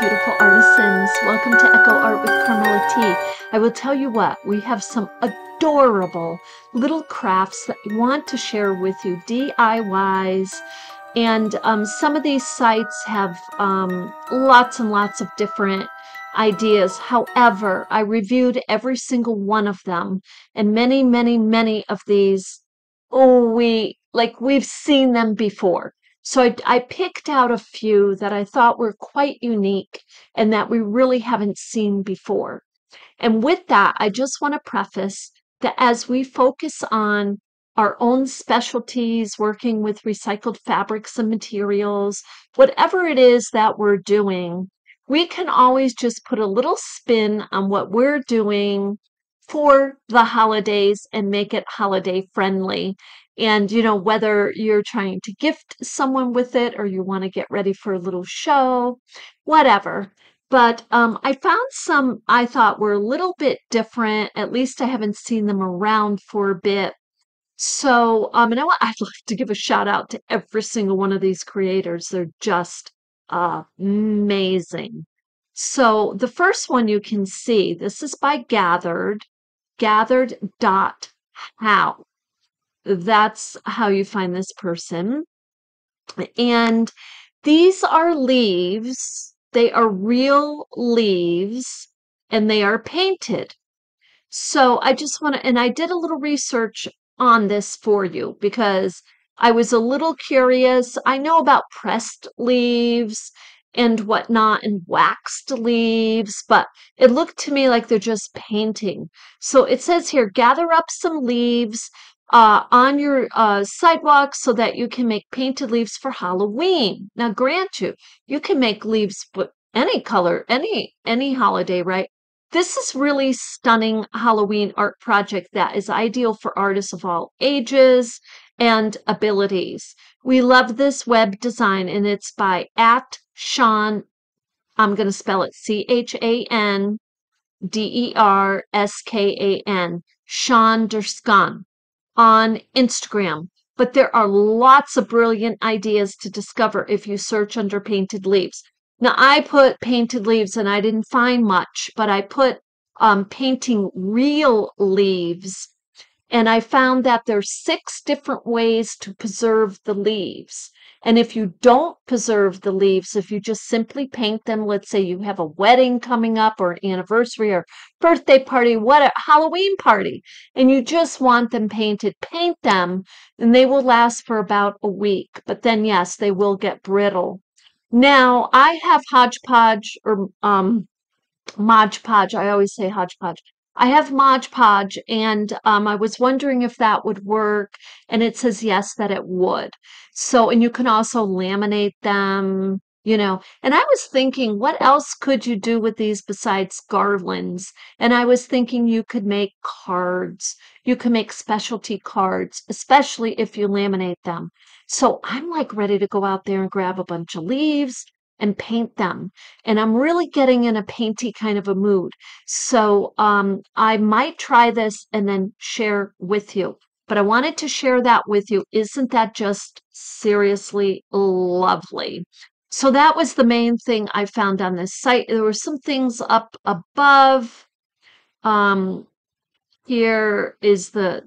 beautiful artisans. Welcome to Echo Art with Carmella-T. I will tell you what, we have some adorable little crafts that we want to share with you, DIYs. And some of these sites have lots and lots of different ideas. However, I reviewed every single one of them, and many, many, many of these, we've seen them before. So I picked out a few that I thought were quite unique and that we really haven't seen before. And with that, I just want to preface that as we focus on our own specialties, working with recycled fabrics and materials, whatever it is that we're doing, we can always just put a little spin on what we're doing for the holidays and make it holiday friendly. And, whether you're trying to gift someone with it or you want to get ready for a little show, whatever. But I found some I thought were a little bit different. At least I haven't seen them around for a bit. So, I'd like to give a shout out to every single one of these creators. They're just amazing. So the first one you can see, this is by gathered.how. That's how you find this person. And these are leaves. They are real leaves and they are painted. So I just want to, and I did a little research on this for you because I was a little curious. I know about pressed leaves and whatnot and waxed leaves, but it looked to me like they're just painting. So it says here, gather up some leaves on your sidewalk so that you can make painted leaves for Halloween. Now, grant you can make leaves with any color, any holiday, right? This is really stunning Halloween art project that is ideal for artists of all ages and abilities. We love this web design, and it's by @Sean. I'm going to spell it CHANDERSKAN, Sean Derskan on Instagram. But there are lots of brilliant ideas to discover if you search under painted leaves. Now, I put painted leaves and I didn't find much, but I put painting real leaves, and I found that there's 6 different ways to preserve the leaves. And if you don't preserve the leaves, if you just simply paint them, let's say you have a wedding coming up or an anniversary or birthday party, what a Halloween party, and you just want them painted, paint them, and they will last for about a week. But then, yes, they will get brittle. Now, I have hodgepodge or Mod Podge. I always say hodgepodge. I have Mod Podge, and I was wondering if that would work, and it says yes, that it would. So, and you can also laminate them, And I was thinking, what else could you do with these besides garlands? And I was thinking you could make cards. You can make specialty cards, especially if you laminate them. So I'm like ready to go out there and grab a bunch of leaves and paint them. And I'm really getting in a painty kind of a mood. So I might try this and then share with you. But I wanted to share that with you. Isn't that just seriously lovely? So that was the main thing I found on this site. There were some things up above. Here is the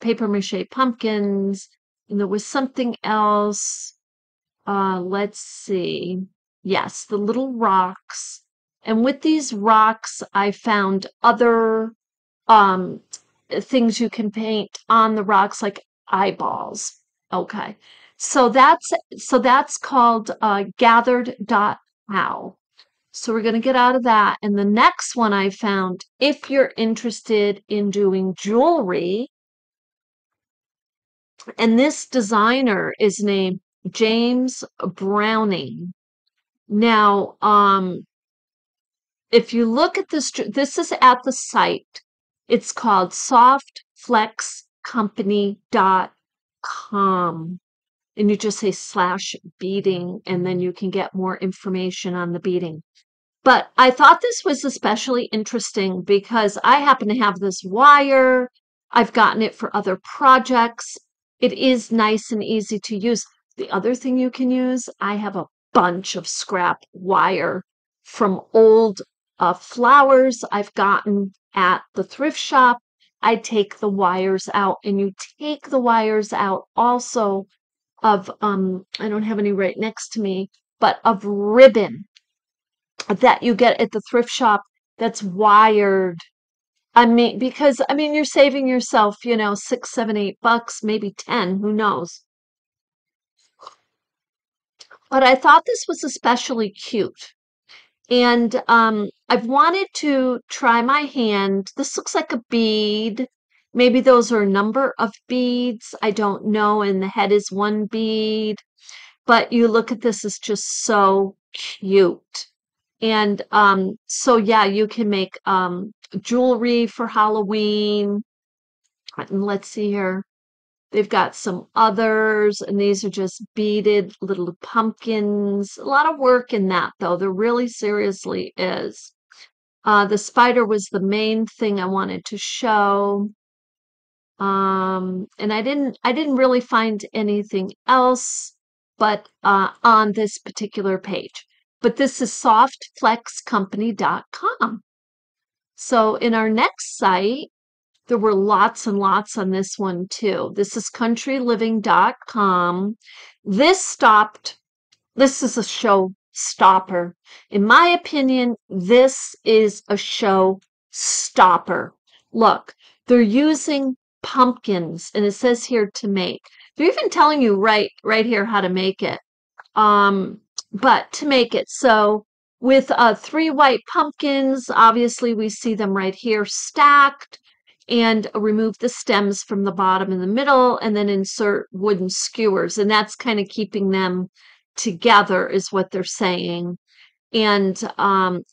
paper mache pumpkins. And there was something else. Let's see. Yes, the little rocks. And with these rocks, I found other things you can paint on the rocks, like eyeballs. Okay. So that's called gathered.how. So we're going to get out of that. And the next one I found, if you're interested in doing jewelry, and this designer is named James Browning. Now, if you look at this, this is at the site. It's called softflexcompany.com. And you just say /beading, and then you can get more information on the beading. But I thought this was especially interesting because I happen to have this wire. I've gotten it for other projects. It is nice and easy to use. The other thing you can use, I have a bunch of scrap wire from old flowers I've gotten at the thrift shop. I take the wires out, and you take the wires out also of I don't have any right next to me, but of ribbon that you get at the thrift shop that's wired. I mean, because I mean, you're saving yourself, you know, 6, 7, $8, maybe 10, who knows? But I thought this was especially cute. And I've wanted to try my hand. This looks like a bead. Maybe those are a number of beads. I don't know. And the head is one bead. But you look at this, it's just so cute. And so yeah, you can make jewelry for Halloween. And let's see here. They've got some others, and these are just beaded little pumpkins. A lot of work in that, though. There really seriously is. The spider was the main thing I wanted to show. And I didn't really find anything else but on this particular page. But this is softflexcompany.com. So in our next site, there were lots and lots on this one too. This is countryliving.com. This is a show stopper. In my opinion, this is a show stopper. Look, they're using pumpkins, and it says here to make. They're even telling you right here how to make it. But to make it so with 3 white pumpkins, obviously we see them right here stacked, and remove the stems from the bottom and the middle, and then insert wooden skewers, and that's kind of keeping them together is what they're saying. And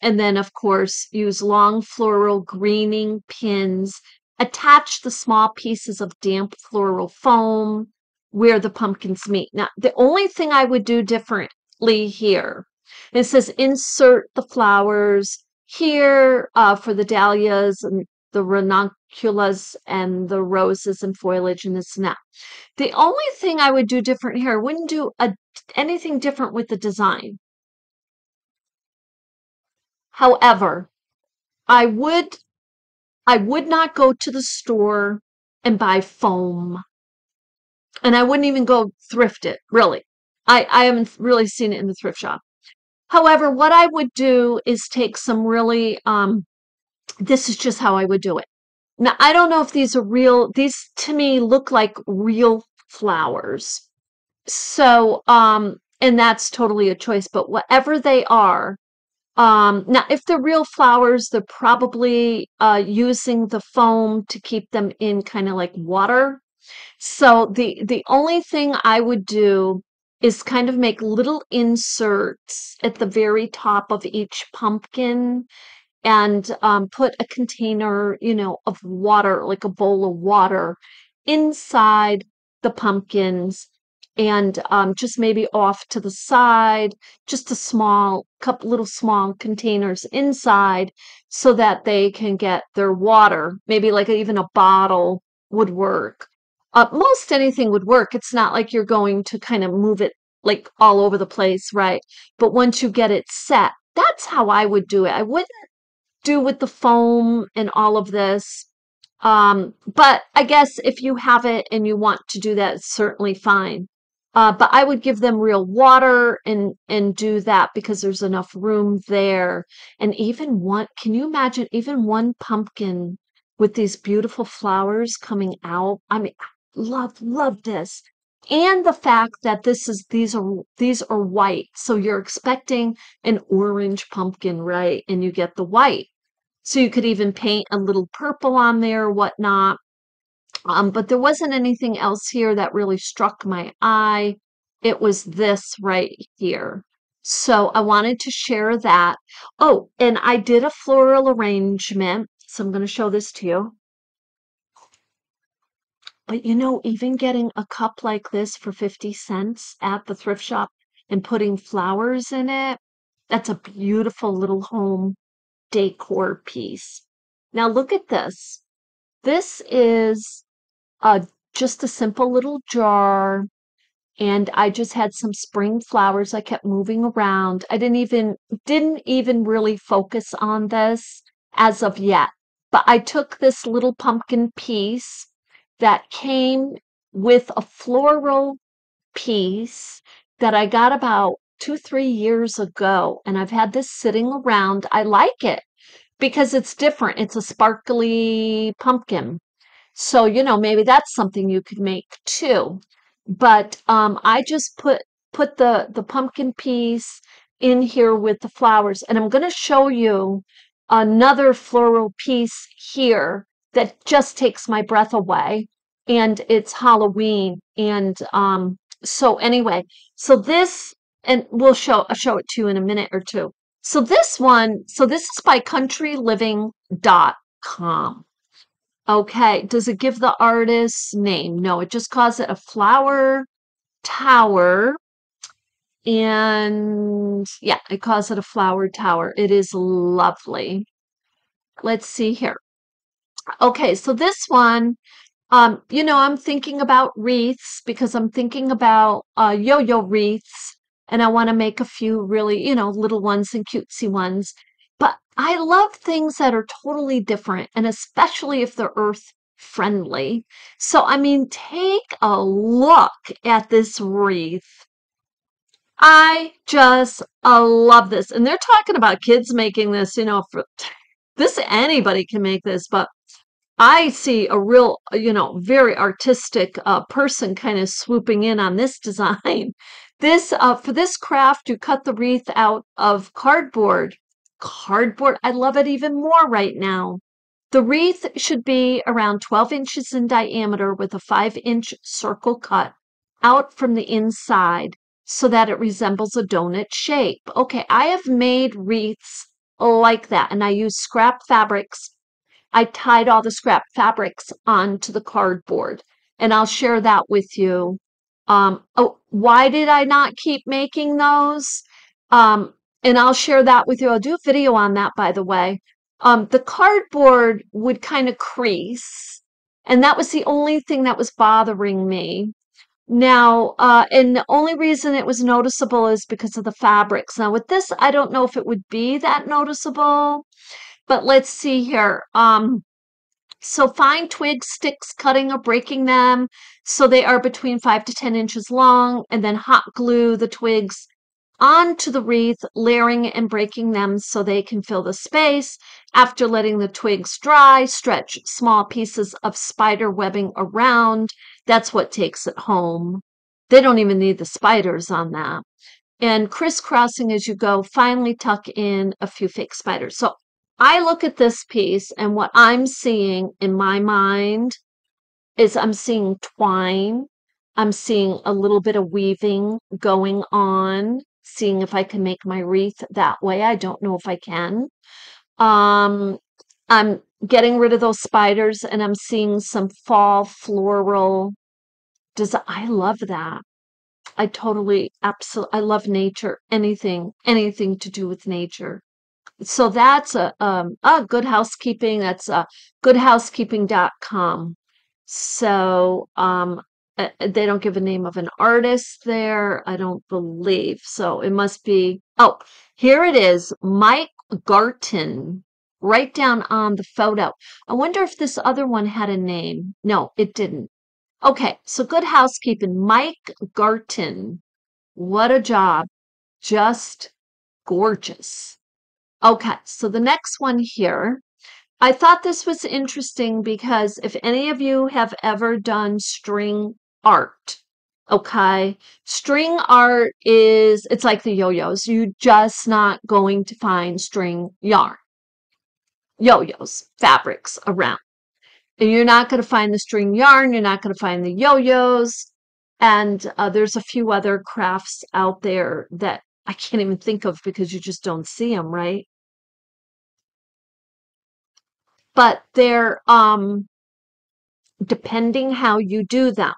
then of course use long floral greening pins, attach the small pieces of damp floral foam where the pumpkins meet. Now the only thing I would do differently here, it says insert the flowers here for the dahlias and the ranunculus and the roses and foliage and this and that. The only thing I would do different here, I wouldn't do anything different with the design. However, I would not go to the store and buy foam. And I wouldn't even go thrift it, really. I haven't really seen it in the thrift shop. However, what I would do is take some really this is just how I would do it. Now, I don't know if these are real. These to me look like real flowers. So, and that's totally a choice, but whatever they are, now if they're real flowers, they're probably using the foam to keep them in kind of like water. So the only thing I would do is kind of make little inserts at the very top of each pumpkin and put a container, you know, of water, like a bowl of water, inside the pumpkins, and just maybe off to the side, just a small couple little small containers inside so that they can get their water. Maybe like even a bottle would work. Most anything would work. It's not like you're going to kind of move it like all over the place, right? But once you get it set, that's how I would do it. I wouldn't do with the foam and all of this. But I guess if you have it and you want to do that, it's certainly fine. But I would give them real water and do that because there's enough room there. And even one, can you imagine even one pumpkin with these beautiful flowers coming out? I mean, love this. And the fact that these are white. So you're expecting an orange pumpkin, right? And you get the white. So you could even paint a little purple on there or whatnot. But there wasn't anything else here that really struck my eye. It was this right here. So I wanted to share that. Oh, and I did a floral arrangement. So I'm going to show this to you. But you know, even getting a cup like this for 50 cents at the thrift shop and putting flowers in it, that's a beautiful little home decor piece. Now look at this. This is just a simple little jar. and I just had some spring flowers I kept moving around. I didn't even really focus on this as of yet. But I took this little pumpkin piece that came with a floral piece that I got about 2, 3 years ago, and I've had this sitting around. I like it because it's different. It's a sparkly pumpkin. So, maybe that's something you could make too. But I just put the pumpkin piece in here with the flowers, and I'm going to show you another floral piece here that just takes my breath away, and it's Halloween. And so anyway, so this, and I'll show it to you in a minute or two. So this is by countryliving.com. Okay, does it give the artist's name? No, it just calls it a flower tower. And yeah, it calls it a flower tower. It is lovely. Let's see here. Okay, so this one, I'm thinking about wreaths because I'm thinking about yo-yo wreaths, and I want to make a few really, little ones and cutesy ones. But I love things that are totally different, and especially if they're earth friendly. So, I mean, take a look at this wreath. I just love this. And they're talking about kids making this, for this, anybody can make this, but I see a real, very artistic person kind of swooping in on this design. This for this craft, you cut the wreath out of cardboard. Cardboard, I love it even more right now. The wreath should be around 12 inches in diameter with a 5-inch circle cut out from the inside so that it resembles a donut shape. Okay, I have made wreaths like that, and I use scrap fabrics. I tied all the scrap fabrics onto the cardboard, and I'll share that with you. Oh, why did I not keep making those? And I'll share that with you. I'll do a video on that, by the way. The cardboard would kind of crease, and that was the only thing that was bothering me. Now, and the only reason it was noticeable is because of the fabrics. Now, with this, I don't know if it would be that noticeable. But let's see here. So find twigs, sticks, cutting or breaking them so they are between 5 to 10 inches long, and then hot glue the twigs onto the wreath, layering and breaking them so they can fill the space. After letting the twigs dry, stretch small pieces of spider webbing around. That's what takes it home. They don't even need the spiders on that. And crisscrossing as you go, finally tuck in a few fake spiders. So I look at this piece, and what I'm seeing in my mind is I'm seeing twine. I'm seeing a little bit of weaving going on, seeing if I can make my wreath that way. I don't know if I can. Um, I'm getting rid of those spiders, and I'm seeing some fall floral design. I love that. I totally, absolutely, I love nature. Anything to do with nature. So that's a good housekeeping. That's goodhousekeeping.com. So they don't give a name of an artist there, I don't believe. So it must be, oh, here it is, Mike Garton, right down on the photo. I wonder if this other one had a name. No, it didn't. Okay, so Good Housekeeping, Mike Garton. What a job. Just gorgeous. Okay, so the next one here, I thought this was interesting because if any of you have ever done string art, okay, string art it's like the yo-yos. You're just not going to find string yarn, yo-yos, fabrics around. And you're not going to find the string yarn, you're not going to find the yo-yos, and there's a few other crafts out there that I can't even think of because you just don't see them, right? But they're depending how you do them.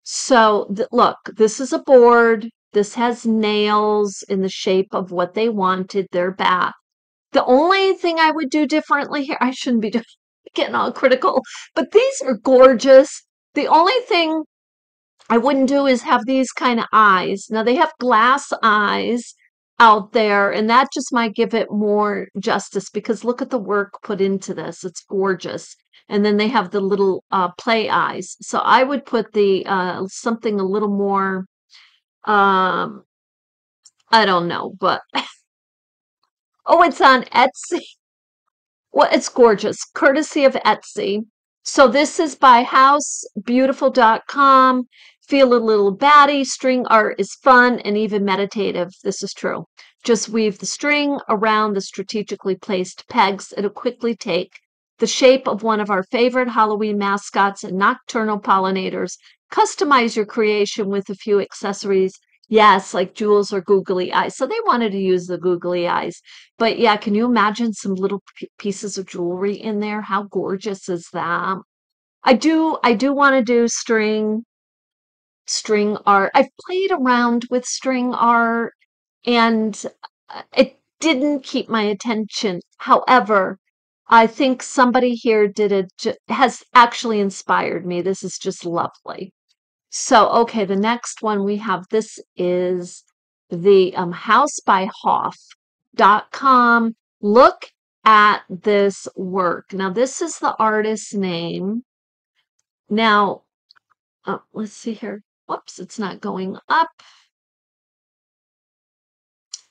So look, this is a board. This has nails in the shape of what they wanted, their bath. The only thing I would do differently here, I shouldn't be getting all critical, but these are gorgeous. The only thing I wouldn't do is have these kind of eyes. Now they have glass eyes out there, and that just might give it more justice because look at the work put into this. It's gorgeous. And then they have the little play eyes. So I would put the something a little more um I don't know, but oh, it's on Etsy. Well, it's gorgeous, courtesy of Etsy. So this is by housebeautiful.com. Feel a little batty. String art is fun and even meditative. This is true. Just weave the string around the strategically placed pegs. It'll quickly take the shape of one of our favorite Halloween mascots and nocturnal pollinators. Customize your creation with a few accessories. Yes, like jewels or googly eyes. So they wanted to use the googly eyes. But yeah, can you imagine some little pieces of jewelry in there? How gorgeous is that? I do want to do string art. I've played around with string art and it didn't keep my attention. However, I think somebody here has actually inspired me. This is just lovely. So, okay, the next one we have, this is the housebyhoff.com. Look at this work. Now, this is the artist's name. Now, let's see here. Whoops, it's not going up.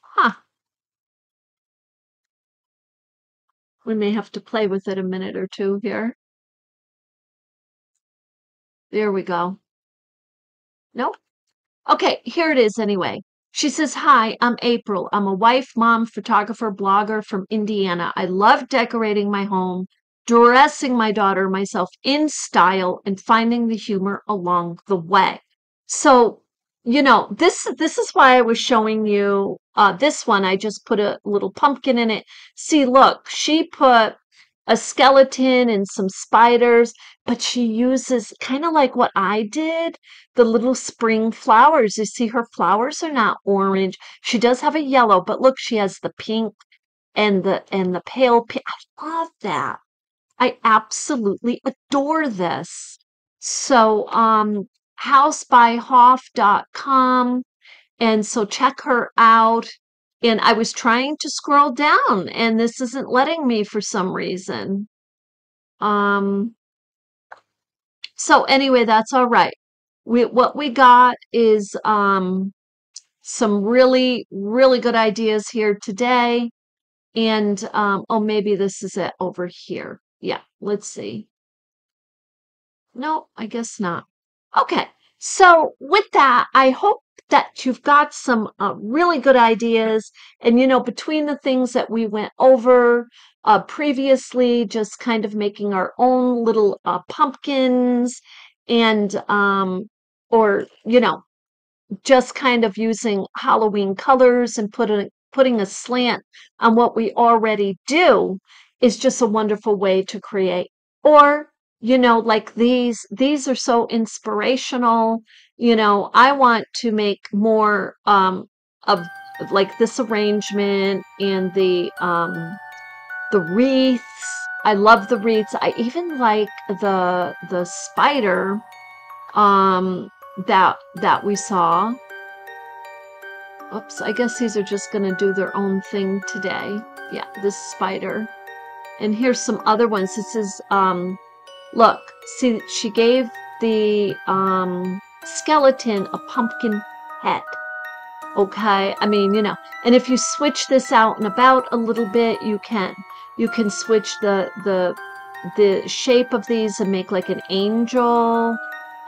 Huh. We may have to play with it a minute or two here. There we go. Nope. Okay, here it is anyway. She says, "Hi, I'm April. I'm a wife, mom, photographer, blogger from Indiana. I love decorating my home, dressing my daughter, myself in style, and finding the humor along the way." So, this is why I was showing you this one. I just put a little pumpkin in it. See, look, she put a skeleton and some spiders, but she uses kind of like what I did, the little spring flowers. You see, her flowers are not orange. She does have a yellow, but look, she has the pink and the pale pink. I love that. I absolutely adore this. So, housebyhoff.com. And so check her out. And I was trying to scroll down and this isn't letting me for some reason. Um, so anyway, that's all right. What we got is some really, really good ideas here today. And oh, maybe this is it over here. Yeah, let's see. No, I guess not. Okay, so with that, I hope that you've got some really good ideas. And, between the things that we went over previously, just kind of making our own little pumpkins and, or, just kind of using Halloween colors and putting a slant on what we already do is just a wonderful way to create. Or, like these are so inspirational. I want to make more of like this arrangement and the wreaths. I love the wreaths. I even like the spider that we saw. Oops, I guess these are just going to do their own thing today. Yeah, this spider. And here's some other ones. This is look, see, she gave the skeleton a pumpkin head. Okay, I mean, and if you switch this out and about a little bit, you can switch the shape of these and make like an angel.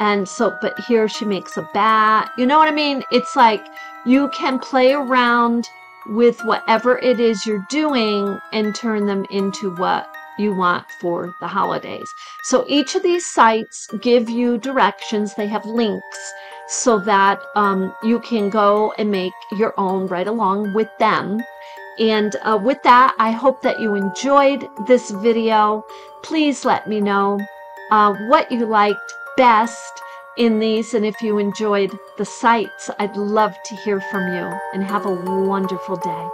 And so, but here she makes a bat. You know what I mean? It's like you can play around with whatever it is you're doing and turn them into what you want for the holidays. So each of these sites give you directions. They have links so that you can go and make your own right along with them. And with that, I hope that you enjoyed this video. Please let me know what you liked best in these, and if you enjoyed the sites, I'd love to hear from you, and have a wonderful day.